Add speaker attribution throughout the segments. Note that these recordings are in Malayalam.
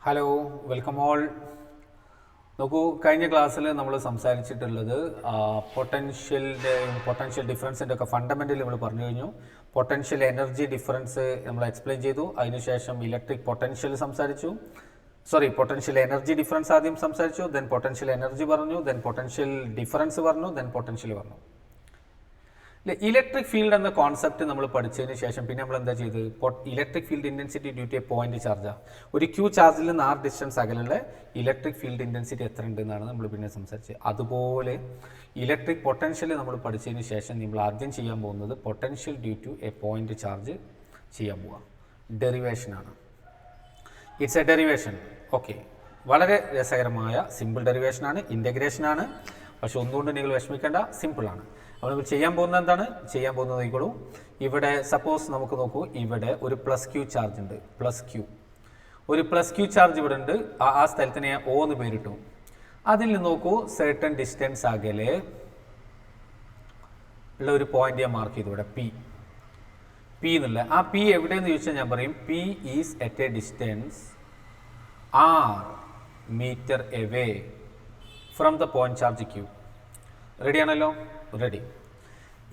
Speaker 1: Hello welcome all. നോക്കൂ, കഴിഞ്ഞ ക്ലാസ്സിൽ നമ്മൾ സംസാരിച്ചിട്ടുള്ളത് പൊട്ടൻഷ്യൽ ഡിഫറൻസിൻ്റെ ഒക്കെ ഫണ്ടമെൻ്റൽ നമ്മൾ പറഞ്ഞു കഴിഞ്ഞു. പൊട്ടൻഷ്യൽ എനർജി ഡിഫറൻസ് നമ്മൾ എക്സ്പ്ലെയിൻ ചെയ്തു. അതിനുശേഷം ഇലക്ട്രിക് പൊട്ടൻഷ്യൽ സംസാരിച്ചു. പൊട്ടൻഷ്യൽ എനർജി ഡിഫറൻസ് ആദ്യം സംസാരിച്ചു, ദെൻ പൊട്ടൻഷ്യൽ എനർജി പറഞ്ഞു, ദെൻ പൊട്ടൻഷ്യൽ ഡിഫറൻസ് പറഞ്ഞു, ദെൻ പൊട്ടൻഷ്യൽ പറഞ്ഞു. ഇലക്ട്രിക് ഫീൽഡ് എന്ന കോൺസെപ്റ്റ് നമ്മൾ പഠിച്ചതിന് ശേഷം പിന്നെ നമ്മൾ എന്താ ചെയ്ത്, electric field intensity due to a point ചാർജാണ്. ഒരു ക്യൂ ചാർജിൽ നിന്ന് ആർ ഡിസ്റ്റൻസ് അകലുള്ള ഇലക്ട്രിക് ഫീൽഡ് ഇൻറ്റൻസിറ്റി എത്ര ഉണ്ട് എന്നാണ് നമ്മൾ പിന്നെ സംസാരിച്ചത്. അതുപോലെ ഇലക്ട്രിക് പൊട്ടൻഷ്യൽ നമ്മൾ പഠിച്ചതിന് ശേഷം നമ്മൾ ആദ്യം ചെയ്യാൻ പോകുന്നത് potential due to a point charge ചെയ്യാൻ പോവുക. ഡെറിവേഷനാണ്. It's a derivation. ഓക്കെ, വളരെ രസകരമായ സിമ്പിൾ ഡെറിവേഷനാണ്, ഇൻ്റഗ്രേഷനാണ്. പക്ഷെ ഒന്നുകൊണ്ട് നിങ്ങൾ വിഷമിക്കേണ്ട, സിമ്പിളാണ്. നമ്മൾ ചെയ്യാൻ പോകുന്നത് എന്താണ്? ചെയ്യാൻ പോകുന്നത് നോക്കിക്കോളൂ. ഇവിടെ സപ്പോസ് നമുക്ക് നോക്കൂ, ഇവിടെ ഒരു പ്ലസ് ക്യൂ ചാർജ് ഉണ്ട്. ഒരു പ്ലസ് ക്യൂ ചാർജ് ഇവിടെ ഉണ്ട്. ആ സ്ഥലത്തിന് ഞാൻ O എന്ന് പേരിട്ടു. അതിൽ നിന്ന് നോക്കൂ, സെർട്ടൺ ഡിസ്റ്റൻസ് അകലെ ഉള്ള ഒരു പോയിന്റ് ഞാൻ മാർക്ക് ചെയ്തു. ഇവിടെ പി എന്നുള്ള ആ പി എവിടെയെന്ന് ചോദിച്ചാൽ ഞാൻ പറയും P is at a distance R metre away from the point charge Q. റെഡിയാണല്ലോ? റെഡി.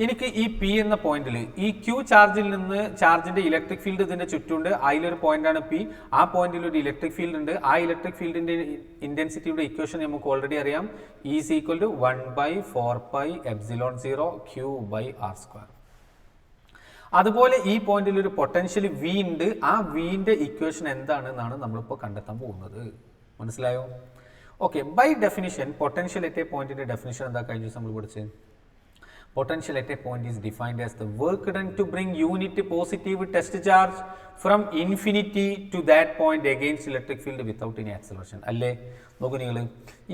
Speaker 1: എനിക്ക് ഈ പി എന്ന പോയിന്റിൽ ഈ ക്യൂ ചാർജിൽ നിന്ന് ചാർജിന്റെ ഇലക്ട്രിക് ഫീൽഡ് ഇതിന്റെ ചുറ്റുണ്ട്. അതിലൊരു പോയിന്റാണ് പി. ആ പോയിന്റിൽ ഒരു ഇലക്ട്രിക് ഫീൽഡ് ഉണ്ട്. ആ ഇലക്ട്രിക് ഫീൽഡിന്റെ ഇന്റൻസിറ്റിയുടെ ഇക്വേഷൻ നമുക്ക് ഓൾറെഡി അറിയാം. Is equal to 1/4πε0 Q/r². അതുപോലെ ഈ പോയിന്റിൽ ഒരു പൊട്ടൻഷ്യൽ വി ഉണ്ട്. ആ വിന്റെ ഇക്വേഷൻ എന്താണെന്നാണ് നമ്മളിപ്പോൾ കണ്ടെത്താൻ പോകുന്നത്. മനസ്സിലായോ? Okay, by definition potential at a പോയിന്റിന്റെ ഡെഫിനിഷൻ എന്താ കഴിഞ്ഞ ദിവസം നമ്മൾ പഠിച്ചത്? Potential at a point is defined as the work done to bring unit positive test charge from infinity to that point against electric field without any acceleration. അല്ലേ? നോക്കൂ നിങ്ങൾ,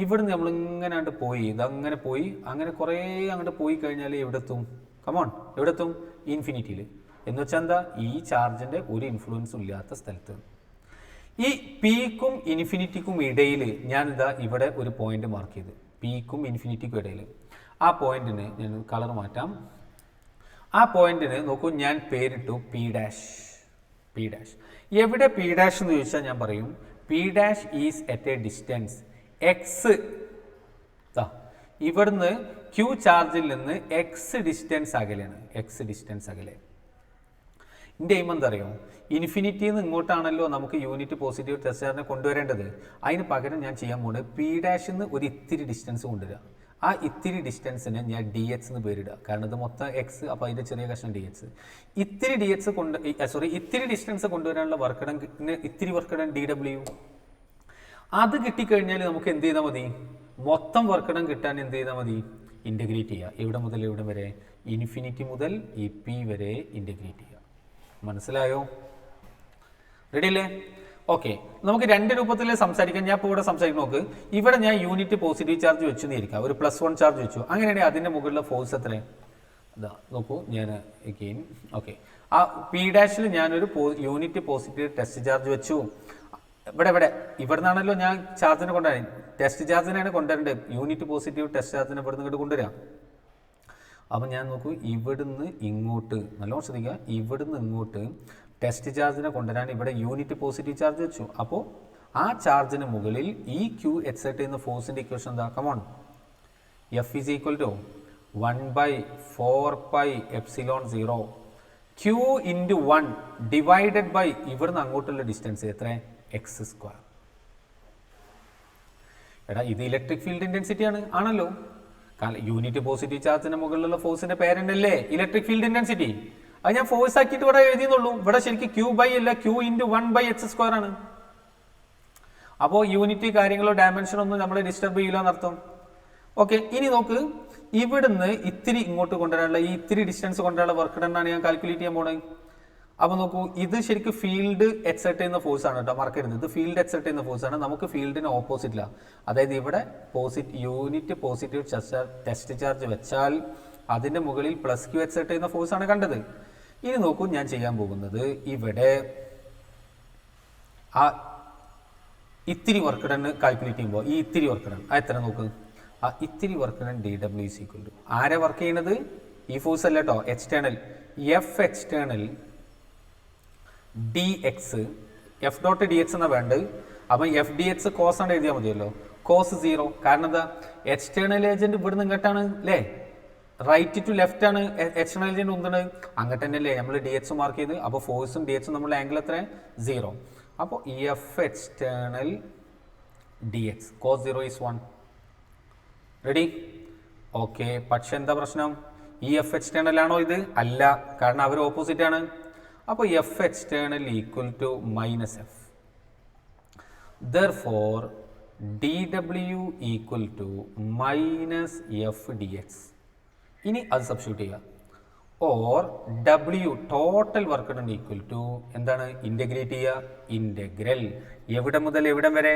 Speaker 1: ഇവിടുന്ന് നമ്മൾ ഇങ്ങനെ പോയി, ഇതങ്ങനെ പോയി, അങ്ങനെ കുറേ അങ്ങോട്ട് പോയി കഴിഞ്ഞാൽ എവിടെ എത്തും? കമോൺ, എവിടെ എത്തും? ഇൻഫിനിറ്റിയിൽ. എന്ന് വെച്ചാൽ എന്താ? ഈ ചാർജിന്റെ ഒരു ഇൻഫ്ലുവൻസും ഇല്ലാത്ത സ്ഥലത്ത്. ഈ പീക്കും ഇൻഫിനിറ്റിക്കും ഇടയിൽ ഞാൻ ഇതാ ഇവിടെ ഒരു പോയിന്റ് മാർക്ക് ചെയ്ത്, പീക്കും ഇൻഫിനിറ്റിക്കും ഇടയിൽ. ആ പോയിന്റിന് ഞാൻ കളർ മാറ്റാം. ആ പോയിന്റിന് നോക്കൂ, ഞാൻ പേരിട്ടു പി ഡാഷ്. എവിടെ പി ഡാഷ് എന്ന് ചോദിച്ചാൽ ഞാൻ പറയും P dash is at a distance X. ഇവിടുന്ന് ക്യൂ ചാർജിൽ നിന്ന് എക്സ് ഡിസ്റ്റൻസ് അകലെയാണ്. എൻ്റെ എയിം എന്താ അറിയോ? ഇൻഫിനിറ്റിയിൽ നിന്ന് ഇങ്ങോട്ടാണല്ലോ നമുക്ക് യൂണിറ്റ് പോസിറ്റീവ് ടെസ്റ്റ് ചാർജിനെ കൊണ്ടുവരേണ്ടത്. അതിന് പകരം ഞാൻ ചെയ്യാൻ പോകുന്നത് പി ഡാഷിൽ നിന്ന് ഒരു ഇത്തിരി ഡിസ്റ്റൻസ് കൊണ്ടുവരിക. ആ ഇത്തിരി ഡിസ്റ്റൻസിന് ഞാൻ ഡി എക്സ് എന്ന് പേരിടുക. കാരണം ഇത് മൊത്തം എക്സ്, അപ്പോൾ അതിൻ്റെ ചെറിയ കഷ്ണം ഡി എക്സ്. ഇത്തിരി ഡിസ്റ്റൻസ് കൊണ്ടുവരാനുള്ള ഇത്തിരി വർക്ക് ഡൺ DW. അത് കിട്ടിക്കഴിഞ്ഞാൽ നമുക്ക് എന്ത് ചെയ്താൽ മതി? മൊത്തം വർക്ക് ഡൺ കിട്ടാൻ എന്ത് ചെയ്താൽ മതി? ഇൻ്റഗ്രേറ്റ് ചെയ്യുക. എവിടെ മുതൽ എവിടെ വരെ? ഇൻഫിനിറ്റി മുതൽ ഈ പി വരെ ഇൻ്റഗ്രേറ്റ് ചെയ്യുക. മനസ്സിലായോ? റെഡി അല്ലേ? ഓക്കെ, നമുക്ക് രണ്ട് രൂപത്തിൽ സംസാരിക്കാം. ഞാൻ ഇപ്പോൾ ഇവിടെ സംസാരിക്കും. നോക്ക്, ഇവിടെ ഞാൻ യൂണിറ്റ് പോസിറ്റീവ് ചാർജ് വെച്ചു എന്നിരിക്കാം, ഒരു +1 ചാർജ് വെച്ചു. അങ്ങനെയാണെങ്കിൽ അതിൻ്റെ മുകളിലെ ഫോഴ്സ് എത്ര? ഇതാ നോക്കൂ, ഞാൻ അഗെയിൻ ഓക്കെ, ആ പി ഡാഷിൽ ഞാനൊരു യൂണിറ്റ് പോസിറ്റീവ് ടെസ്റ്റ് ചാർജ് വെച്ചു. ഇവിടെ നിന്നാണല്ലോ ഞാൻ ചാർജിനെ കൊണ്ടുവരാൻ, ടെസ്റ്റ് ചാർജിനാണ് കൊണ്ടുവരേണ്ടത്. യൂണിറ്റ് പോസിറ്റീവ് ടെസ്റ്റ് ചാർജിനെ ഇവിടെ നിന്ന് ഇങ്ങോട്ട് കൊണ്ടുവരാം. അപ്പം ഞാൻ നോക്കൂ, ഇവിടുന്ന് ഇങ്ങോട്ട് നല്ലോണം ശ്രദ്ധിക്കുക, ഇവിടുന്ന് ഇങ്ങോട്ട് ടെസ്റ്റ് ചാർജിനെ കൊണ്ടുവരാൻ ഇവിടെ യൂണിറ്റ് പോസിറ്റീവ് ചാർജ് വെച്ചു. അപ്പോൾ ആ ചാർജിന് മുകളിൽ ഈ ക്യൂ എക്സൈറ്റ് ചെയ്യുന്ന ഫോഴ്സിൻ്റെ ഇക്വേഷൻ എന്താ? Come on, F is equal to 1/4πε0 Q × 1 divided by ഇവിടുന്ന് അങ്ങോട്ടുള്ള ഡിസ്റ്റൻസ് എത്ര? x². എടാ, ഇത് ഇലക്ട്രിക് ഫീൽഡ് ഇൻറ്റൻസിറ്റി ആണല്ലോ. കാരണം യൂണിറ്റ് പോസിറ്റീവ് ചാർജിന് മുകളിലുള്ള ഫോഴ്സിന്റെ പേരല്ലേ ഇലക്ട്രിക് ഫീൽഡ് ഇൻറ്റൻസിറ്റി. അത് ഞാൻ ഫോഴ്സ് ആക്കിയിട്ട് ഇവിടെ എഴുതിയെന്നുള്ളൂ. ഇവിടെ ശരിക്കും Q അല്ല, Q × 1/x² ആണ്. അപ്പോൾ യൂണിറ്റ് കാര്യങ്ങളോ ഡയമെൻഷനോ ഒന്നും നമ്മളെ ഡിസ്റ്റർബ് ചെയ്യില്ല എന്നർത്ഥം. ഓക്കെ, ഇനി നോക്ക്, ഇവിടുന്ന് ഇത്തിരി ഇങ്ങോട്ട് കൊണ്ടുവരാനുള്ള ഈ ഇത്തിരി ഡിസ്റ്റൻസ് കൊണ്ടുവരാനുള്ള വർക്ക് ഡൺ ആണ് ഞാൻ കാൽക്കുലേറ്റ് ചെയ്യാൻ പോണത്. അപ്പോൾ നോക്കൂ, ഇത് ശരിക്കും ഫീൽഡ് എക്സൈറ്റ് ചെയ്യുന്ന ഫോഴ്സ് ആണ് കേട്ടോ, മറക്കരുത്. ഇത് ഫീൽഡ് എക്സൈറ്റ് ചെയ്യുന്ന ഫോഴ്സ് ആണ്. നമുക്ക് ഫീൽഡിന് ഓപ്പോസിറ്റില്ല. അതായത് ഇവിടെ യൂണിറ്റ് പോസിറ്റീവ് ടെസ്റ്റ് ചാർജ് വെച്ചാൽ അതിൻ്റെ മുകളിൽ +Q എക്സൈറ്റ് ചെയ്യുന്ന ഫോഴ്സ് ആണ് കണ്ടത്. ഇനി നോക്കൂ, ഞാൻ ചെയ്യാൻ പോകുന്നത് ഇവിടെ ആ ഇത്തിരി വർക്ക് ഡൺ കാൽക്കുലേറ്റ് ചെയ്യുമ്പോൾ ഈ ഇത്തിരി വർക്ക് ഡൺ എത്ര നോക്ക്? ആ ഇത്തിരി work done DW is equal to ആരെ വർക്ക് ചെയ്യണത്? ഈ ഫോഴ്സ് അല്ല കേട്ടോ, external. F external dx, F dot dx എന്നാ വേണ്ടത്. അപ്പം എഫ് ഡി എക്സ് കോസ് ആണ് എഴുതിയാൽ മതിയല്ലോ. കോസ് 0. കാരണം എന്താ, എക്സ്റ്റേണൽ ഏജന്റ് ഇവിടുന്ന് ഇങ്ങോട്ടാണ് അല്ലേ, റൈറ്റ് ടു ലെഫ്റ്റ് ആണ് എക്സ്റ്റേണൽ ഏജന്റ് ഒന്നാണ് അങ്ങോട്ട് തന്നെ അല്ലേ നമ്മൾ ഡി എക്സ് മാർക്ക് ചെയ്ത്. അപ്പോൾ ഫോഴ്സും ഡി എക്സും നമ്മുടെ ആംഗിൾ എത്ര 0. അപ്പോൾ F external D X cos 0 is 1. Ready? Okay. പക്ഷെ എന്താ പ്രശ്നം, ഈ എഫ് എക്സ്റ്റേണൽ ആണോ ഇത്? അല്ല, കാരണം അവർ ഓപ്പോസിറ്റ് ആണ്. അപ്പോൾ F external equal to minus F. Therefore, dw equal to minus F D X. ഇനി അത് സബ്സ്റ്റിറ്റ്യൂട്ട് ചെയ്യുക. Or W total work done equal to എന്താണ്, ഇൻ്റഗ്രേറ്റ് ചെയ്യുക. ഇൻ്റഗ്രൽ എവിടെ മുതൽ എവിടം വരെ?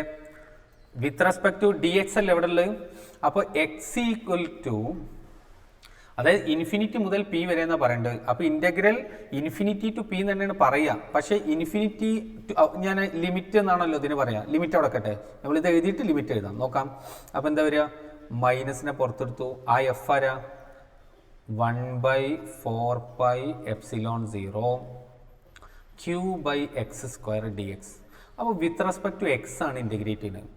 Speaker 1: With respect to D X അല്ല എവിടെ ഉള്ളത്. അപ്പോൾ എക്സ് ഈക്വൽ ടു, അതായത് ഇൻഫിനിറ്റി മുതൽ പി വരെ എന്നാണ് പറയേണ്ടത്. അപ്പോൾ ഇൻ്റഗ്രൽ ഇൻഫിനിറ്റി ടു പി തന്നെയാണ് പറയുക. പക്ഷേ ഇൻഫിനിറ്റി ഞാൻ ലിമിറ്റ് എന്നാണല്ലോ ഇതിന് പറയാം. ലിമിറ്റ് അവിടെ കട്ടെ, നമ്മളിത് എഴുതിയിട്ട് ലിമിറ്റ് എഴുതാം. നോക്കാം. അപ്പോൾ എന്താ വരിക, മൈനസിനെ പുറത്തെടുത്തു. ആ എഫ് ആരാ, 1/4πε0 q/x² dx. അപ്പോൾ വിത്ത് റെസ്പെക്ട് ടു എക്സ് ആണ് ഇൻ്റഗ്രേറ്റ് ചെയ്യുന്നത്.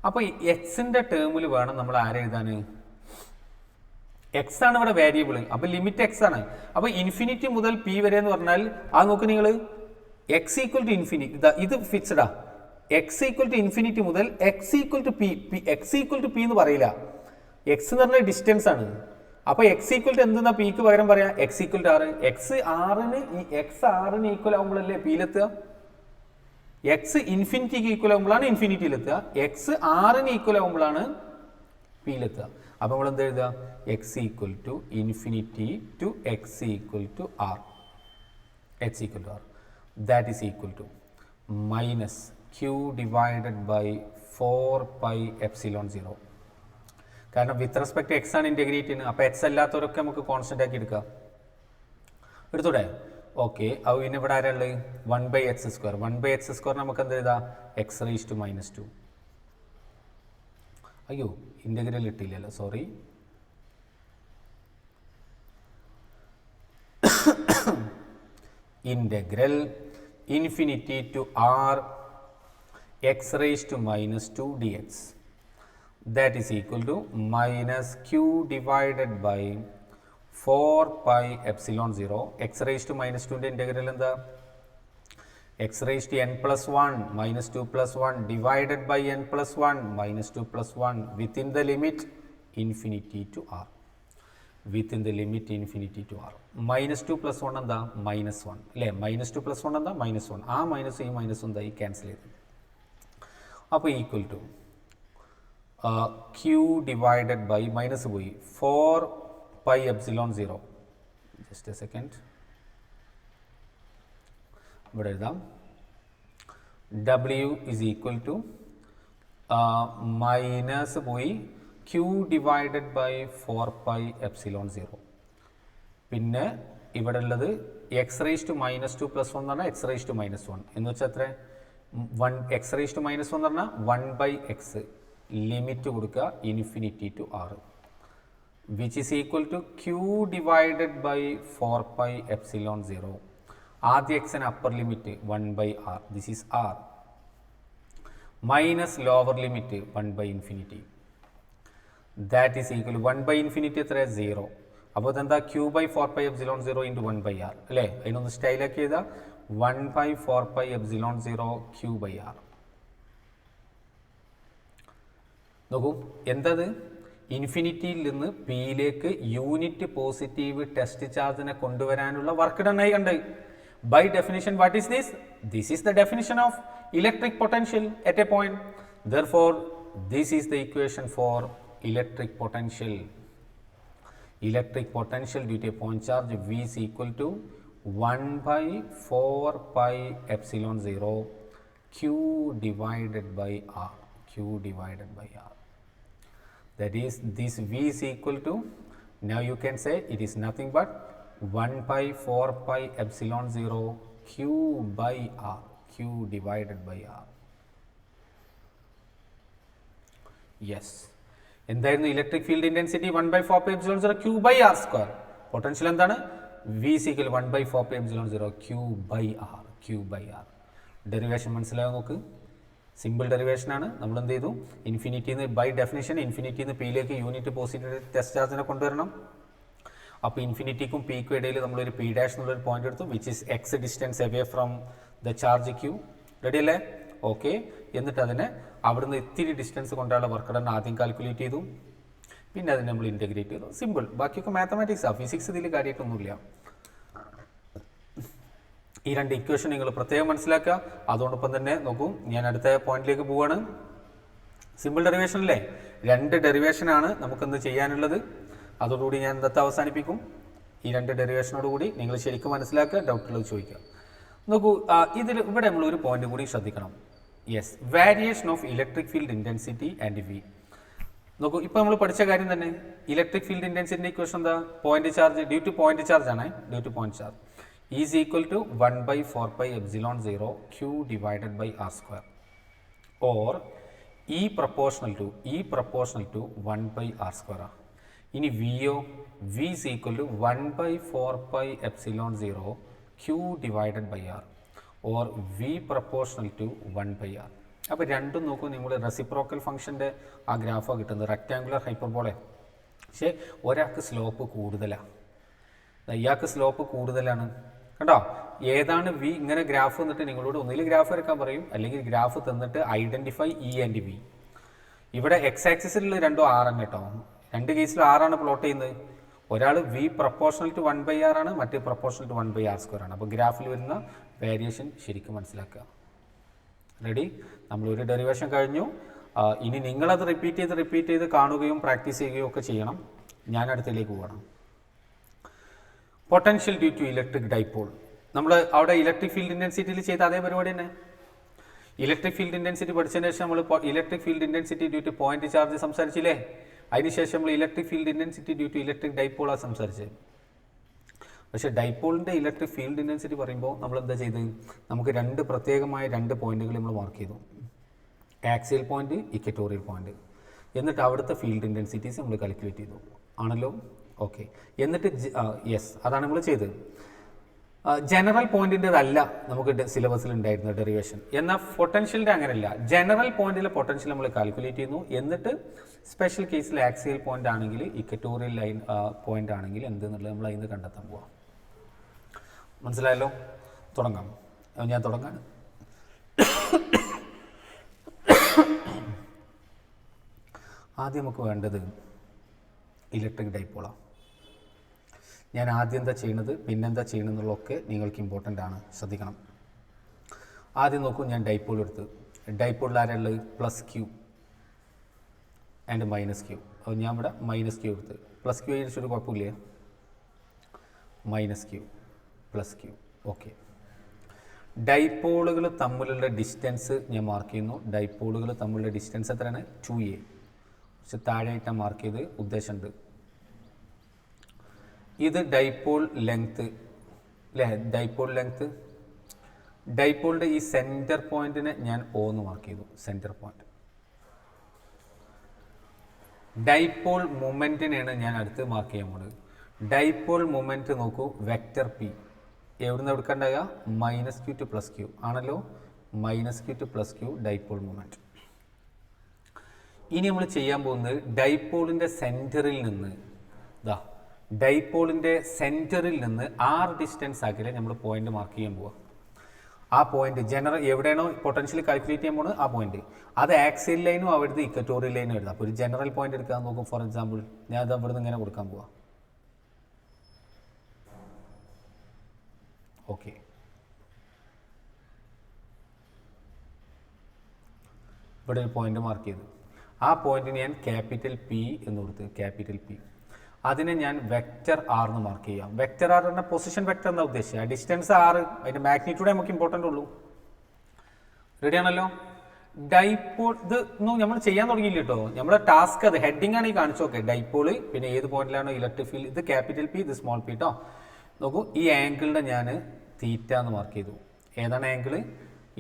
Speaker 1: അപ്പോൾ എക്സിൻ്റെ ടേമിൽ വേണം നമ്മൾ ആരെ എഴുതാൻ, എക്സ് ആണ് ഇവിടെ വേരിയബിൾ. അപ്പോൾ ലിമിറ്റ് എക്സ് ആണ്. അപ്പോൾ ഇൻഫിനിറ്റി മുതൽ പി വരെ എന്ന് പറഞ്ഞാൽ ആ നോക്ക് നിങ്ങൾ, എക്സ് ഈക്വൽ ടു ഇൻഫിനിറ്റി, ഇത് ഫിക്സ്ഡാ. എക്സ് ഈക്വൽ ടു ഇൻഫിനിറ്റി മുതൽ X equal to P. X equal to P എന്ന് പറയില്ല, എക്സ് എന്ന് പറഞ്ഞാൽ ഡിസ്റ്റൻസ് ആണ്. അപ്പോൾ എക്സ് ഈക്വൽ ടു എന്തെന്നാ പിക്ക് പകരം പറയാം, എക്സ് ഈക്വൽ ടു 6. എക്സ് 6ന് ഈക്വൽ ആകുമ്പോഴല്ലേ പിയിലെത്തുക. എക്സ് ഇൻഫിനിറ്റിക്ക് ഈക്വൽ ആകുമ്പോഴാണ് ഇൻഫിനിറ്റിയിലെത്തുക. എക്സ് 6ന് ഈക്വൽ ആകുമ്പോഴാണ് പിയിലെത്തുക. അപ്പോൾ നമ്മൾ എന്താ എഴുതുക, X equal to infinity to X equal to R. X equal to R that is equal to minus Q divided by 4πε0. കാരണം വിത്ത് റെസ്പെക്ട് എക്സ് ആണ് ഇൻ്റഗ്രേറ്റ് ചെയ്യുന്നത്. അപ്പോൾ എക്സ് അല്ലാത്തവരൊക്കെ നമുക്ക് കോൺസ്റ്റൻ്റ് ആക്കി എടുക്കാം. എടുത്തൂടെ? ഓക്കെ. അപ്പോൾ പിന്നെ ഇവിടെ ആരാ ഉള്ളത്, 1/x². 1/x² നമുക്ക് എന്ത് എഴുതാം, x⁻². അയ്യോ, ഇൻ്റഗ്രൽ ഇട്ടില്ലല്ലോ, sorry. Integral infinity to R x⁻² dx. That is equal to minus q divided by 4πε0. x⁻² integral എന്താ, x⁻n+1 -2 + 1 divided by n+1 -2 + 1 within the limit infinity to r. Within the limit infinity to r. -2 + 1 എന്താ, -1 അല്ലേ. -2 + 1 എന്താ, -1. ആ മൈനസ് ഈ മൈനസ് എന്തായി ക്യാൻസൽ ചെയ്ത്. അപ്പോൾ equal to q divided by minus പോയി 4πε0. ജസ്റ്റ് എ സെക്കൻഡ്, ഇവിടെ എഴുതാം. w is equal to minus പോയി q divided by 4πε0. പിന്നെ ഇവിടെ ഉള്ളത് x⁻² + 1 എന്ന് പറഞ്ഞാൽ x⁻1 എന്ന് വെച്ചാൽ എത്ര, x⁻1 എന്ന് പറഞ്ഞാൽ 1/x ലിമിറ്റ് കൊടുക്കുക infinity to r, which is equal to q divided by 4πε0. ആദ്യ എക്സിന് upper limit 1/r, this is r, minus lower limit 1/∞. That is equal 1/∞ എത്ര, 0. അപ്പോൾ ഇതെന്താ, q/4πε0 × 1/r അല്ലേ. അതിനൊന്ന് സ്റ്റൈലാക്കി ചെയ്താൽ 1/4πε0 q/r. നോക്കൂ എന്തത്, ഇൻഫിനിറ്റിയിൽ നിന്ന് പിയിലേക്ക് യൂണിറ്റ് പോസിറ്റീവ് ടെസ്റ്റ് ചാർജിനെ കൊണ്ടുവരാനുള്ള വർക്ക് ഡൺ ആയി കണ്ട്. By definition what is this? This is the definition of electric potential at a point. Therefore, this is the equation for electric potential. Electric potential due to a point charge V is equal to 1/4πε0 q divided by r. Q divided by r. That is, this V is equal to, now you can say it is nothing but 1/4πε0 q by r. Q divided by r. Yes. എന്തായിരുന്നു electric field intensity 1/4πε0 q/r². Potential എന്താണ്, V is equal 1/4πε0 q/r. Derivation മനസ്സിലായോ നോക്ക്. സിമ്പിൾ ഡെറിവേഷൻ ആണ്. നമ്മൾ എന്ത് ചെയ്തു, ഇൻഫിനിറ്റിന്ന് ബൈ ഡെഫിനിഷൻ ഇൻഫിനിറ്റിന്ന് പിയിലേക്ക് യൂണിറ്റ് പോസിറ്റീവ് ടെസ്റ്റ് ചാർജിനെ കൊണ്ടുവരണം. അപ്പോൾ ഇൻഫിനിറ്റിക്കും പിക്കും ഇടയിൽ നമ്മളൊരു പി ഡാഷ് എന്നുള്ളൊരു പോയിന്റ് എടുത്തു, which is X distance away from the charge Q. Ready അല്ലേ? ഓക്കെ. എന്നിട്ട് അതിനെ അവിടുന്ന് ഇത്തിരി ഡിസ്റ്റൻസ് കൊണ്ടുള്ള വർക്ക് ഡൺ ആദ്യം കാൽക്കുലേറ്റ് ചെയ്തു, പിന്നെ അതിനെ നമ്മൾ ഇൻറ്റഗ്രേറ്റ് ചെയ്തു. സിമ്പിൾ. ബാക്കിയൊക്കെ മാത്തമാറ്റിക്സാണ്, ഫിസിക്സ് ഇതിൽ കാര്യമായിട്ടൊന്നുമില്ല. ഈ രണ്ട് ഇക്വേഷൻ നിങ്ങൾ പ്രത്യേകം മനസ്സിലാക്കുക. അതോടൊപ്പം തന്നെ നോക്കൂ, ഞാൻ അടുത്ത പോയിന്റിലേക്ക് പോവുകയാണ്. സിമ്പിൾ ഡെറിവേഷൻ അല്ലേ? രണ്ട് ഡെറിവേഷനാണ് നമുക്കൊന്ന് ചെയ്യാനുള്ളത്. അതോടുകൂടി ഞാൻ ഇന്നത്തെ അവസാനിപ്പിക്കും. ഈ രണ്ട് ഡെറിവേഷനോടുകൂടി നിങ്ങൾ ശരിക്കും മനസ്സിലാക്കുക, ഡൗട്ടുള്ളത് ചോദിക്കുക. നോക്കൂ, ഇവിടെ നമ്മൾ ഒരു പോയിന്റ് കൂടി ശ്രദ്ധിക്കണം. Yes, variation of electric field intensity and V. നോക്കൂ, ഇപ്പോൾ നമ്മൾ പഠിച്ച കാര്യം തന്നെ. ഇലക്ട്രിക് ഫീൽഡ് ഇൻറ്റൻസിറ്റി ഇക്വേഷൻ എന്താ? Point charge due to point charge ആണ്. Due to point charge is equal to 1/4πε0 q divided by r square, or E proportional to 1/r square. ഇനി വിയോ, V is equal to 1/4πε0 q divided by r, or V proportional to 1/r. അപ്പോൾ രണ്ടും നോക്കൂ, നിങ്ങൾ റെസിപ്രോക്കൽ ഫംഗ്ഷൻ്റെ ആ ഗ്രാഫാണ് കിട്ടുന്നത്, റെക്റ്റാങ്കുലർ ഹൈപ്പർബോളെ. പക്ഷേ ഒരാൾക്ക് സ്ലോപ്പ് കൂടുതലാണ്, ഇയാൾക്ക് സ്ലോപ്പ് കൂടുതലാണ്. കണ്ടോ? ഏതാണ് വി? ഇങ്ങനെ ഗ്രാഫ് തന്നിട്ട് നിങ്ങളോട് ഒന്നിൽ ഗ്രാഫ് വരയ്ക്കാൻ പറയും, അല്ലെങ്കിൽ ഗ്രാഫ് തന്നിട്ട് ഐഡൻറ്റിഫൈ ഇ ആൻഡ് വി. ഇവിടെ എക്സ് ആക്സിസിലുള്ള രണ്ടും ആറാണ് കേട്ടോ. രണ്ട് കേസിൽ ആറാണ് പ്ലോട്ട് ചെയ്യുന്നത്. ഒരാൾ വി പ്രപ്പോർഷണൽ ടു 1/r ആണ്, മറ്റേ പ്രപ്പോർഷണൽ ടു 1/r സ്ക്വയർ ആണ്. അപ്പോൾ ഗ്രാഫിൽ വരുന്ന വേരിയേഷൻ ശരിക്കും മനസ്സിലാക്കുക. റെഡി? നമ്മളൊരു ഡെറിവേഷൻ കഴിഞ്ഞു. ഇനി നിങ്ങളത് റിപ്പീറ്റ് ചെയ്ത് കാണുകയും പ്രാക്ടീസ് ചെയ്യുകയും ഒക്കെ ചെയ്യണം. ഞാൻ അടുത്തതിലേക്ക് പോകണം. Potential due to electric dipole. നമ്മൾ അവിടെ ഇലക്ട്രിക് ഫീൽഡ് ഇൻറ്റൻസിറ്റിയിൽ ചെയ്ത അതേ പരിപാടി തന്നെ. ഇലക്ട്രിക് ഫീൽഡ് ഇൻറ്റൻസിറ്റി പഠിച്ചതിന് ശേഷം നമ്മൾ electric field intensity due to point charge സംസാരിച്ചില്ലേ? അതിനുശേഷം നമ്മൾ electric field intensity due to electric ഡൈപോളാണ് സംസാരിച്ചത്. പക്ഷേ ഡൈപോളിൻ്റെ ഇലക്ട്രിക് ഫീൽഡ് ഇൻറ്റൻസിറ്റി പറയുമ്പോൾ നമ്മൾ എന്താ ചെയ്തത്? നമുക്ക് പ്രത്യേകമായ രണ്ട് പോയിന്റുകൾ നമ്മൾ മാർക്ക് ചെയ്തു. Axial point, equatorial point. എന്നിട്ട് അവിടുത്തെ ഫീൽഡ് ഇൻറ്റൻസിറ്റീസ് നമ്മൾ കാൽക്കുലേറ്റ് ചെയ്തു. ആണല്ലോ? ഓക്കെ. എന്നിട്ട് യെസ്, അതാണ് നമ്മൾ ചെയ്തത്. ജനറൽ പോയിന്റിൻ്റെതല്ല നമുക്ക് സിലബസിൽ ഉണ്ടായിരുന്ന ഡെറിവേഷൻ. എന്നാൽ പൊട്ടൻഷ്യലിൻ്റെ അങ്ങനെയല്ല. ജനറൽ പോയിന്റിലെ പൊട്ടൻഷ്യൽ നമ്മൾ കാൽക്കുലേറ്റ് ചെയ്യുന്നു. എന്നിട്ട് സ്പെഷ്യൽ കേസിൽ ആക്സിയൽ പോയിന്റ് ആണെങ്കിൽ, ഇക്വറ്റോറിയൽ ലൈൻ പോയിന്റ് ആണെങ്കിൽ എന്തെന്നുള്ളത് നമ്മൾ അതിൽ നിന്ന് കണ്ടെത്താൻ പോവാം. മനസ്സിലായല്ലോ? തുടങ്ങാം. ഞാൻ തുടങ്ങാണ്. ആദ്യം നമുക്ക് വേണ്ടത് ഇലക്ട്രിക് ഡൈപോളാണ്. ഞാൻ ആദ്യം എന്താ ചെയ്യുന്നത്, പിന്നെന്താ ചെയ്യുന്നതെന്നുള്ളതൊക്കെ നിങ്ങൾക്ക് ഇമ്പോർട്ടൻ്റ് ആണ്, ശ്രദ്ധിക്കണം. ആദ്യം നോക്കൂ, ഞാൻ ഡൈപോൾ എടുത്ത്. ഡൈപോളിൽ ആരുള്ളത്? Plus Q and minus Q. അപ്പോൾ ഞാൻ ഇവിടെ മൈനസ് ക്യൂ എടുത്ത്. പ്ലസ് ക്യൂ കഴിച്ചൊരു കുഴപ്പമില്ല. Minus Q, plus Q. Okay. ഡൈപോളുകൾ തമ്മിലുള്ള ഡിസ്റ്റൻസ് ഞാൻ മാർക്ക് ചെയ്യുന്നു. ഡൈപോളുകൾ തമ്മിലുള്ള ഡിസ്റ്റൻസ് എത്രയാണ്? 2a. പക്ഷെ താഴെയായിട്ടാണ് മാർക്ക് ചെയ്ത്, ഉദ്ദേശമുണ്ട്. ഇത് ഡൈപോൾ ലെങ്ത്ത് അല്ലേ? Dipole length. ഡൈപോളിൻ്റെ ഈ സെൻറ്റർ പോയിന്റിനെ ഞാൻ O എന്ന് മാർക്ക് ചെയ്തു, സെൻറ്റർ പോയിന്റ്. ഡൈപോൾ മൊമെൻറ്റിനെയാണ് ഞാൻ അടുത്ത് മാർക്ക് ചെയ്യാൻ പോകുന്നത്. ഡൈപോൾ മൊമെൻറ്റ് നോക്കൂ, വെക്റ്റർ പി എവിടുന്ന് എടുക്കേണ്ടാകുക? -q to +q ആണല്ലോ. -q to +q dipole moment. ഇനി നമ്മൾ ചെയ്യാൻ പോകുന്നത് ഡൈപോളിൻ്റെ സെൻറ്ററിൽ നിന്ന് ഡൈപോളിൻ്റെ സെൻറ്ററിൽ നിന്ന് r ഡിസ്റ്റൻസ് ആക്കിയാലേ നമ്മൾ പോയിന്റ് മാർക്ക് ചെയ്യാൻ പോവുക. ആ പോയിന്റ് ജനറൽ എവിടെയാണോ പൊട്ടൻഷ്യൽ കാൽക്കുലേറ്റ് ചെയ്യാൻ പോകുന്നത് ആ പോയിന്റ്, അത് ആക്സിയൽ ലൈനും അവിടുത്തെ ഇക്വറ്റോറിയൽ ലൈനും എഴുതാം. അപ്പോൾ ഒരു ജനറൽ പോയിന്റ് എടുക്കാൻ നോക്കും. ഫോർ എക്സാമ്പിൾ ഞാൻ അത് അവിടുന്ന് ഇങ്ങനെ കൊടുക്കാൻ പോവാം. ഓക്കെ. ഇവിടെ ഒരു പോയിന്റ് മാർക്ക് ചെയ്തു. ആ പോയിന്റിന് ഞാൻ ക്യാപിറ്റൽ പി എന്ന് കൊടുത്ത്, ക്യാപിറ്റൽ പി. അതിനെ ഞാൻ വെക്റ്റർ ആർ എന്ന് മാർക്ക് ചെയ്യാം. വെക്റ്റർ ആർ എന്ന പൊസിഷൻ വെക്റ്റർ എന്നാ ഉദ്ദേശിക്കുക. ഡിസ്റ്റൻസ് 6, അതിൻ്റെ മാഗ്നിറ്റ്യൂഡ് നമുക്ക് ഇമ്പോർട്ടൻ്റ് ഉള്ളൂ. റെഡി ആണല്ലോ? ഡൈപോൾ ഇത് ഒന്നും നമ്മൾ ചെയ്യാൻ തുടങ്ങിയില്ല കേട്ടോ. നമ്മുടെ ടാസ്ക് അത് ഹെഡിങ് ആണ് ഈ കാണിച്ചു നോക്കെ. ഡൈപോള്, പിന്നെ ഏത് പോയിന്റിലാണോ ഇലക്ട്രിക് ഫീൽഡ്, ഇത് ക്യാപിറ്റൽ പി, ഇത് സ്മോൾ പി കേട്ടോ. നോക്കൂ, ഈ ആംഗിളിനെ ഞാൻ തീറ്റ എന്ന് മാർക്ക് ചെയ്തു. ഏതാണ് ആംഗിള്?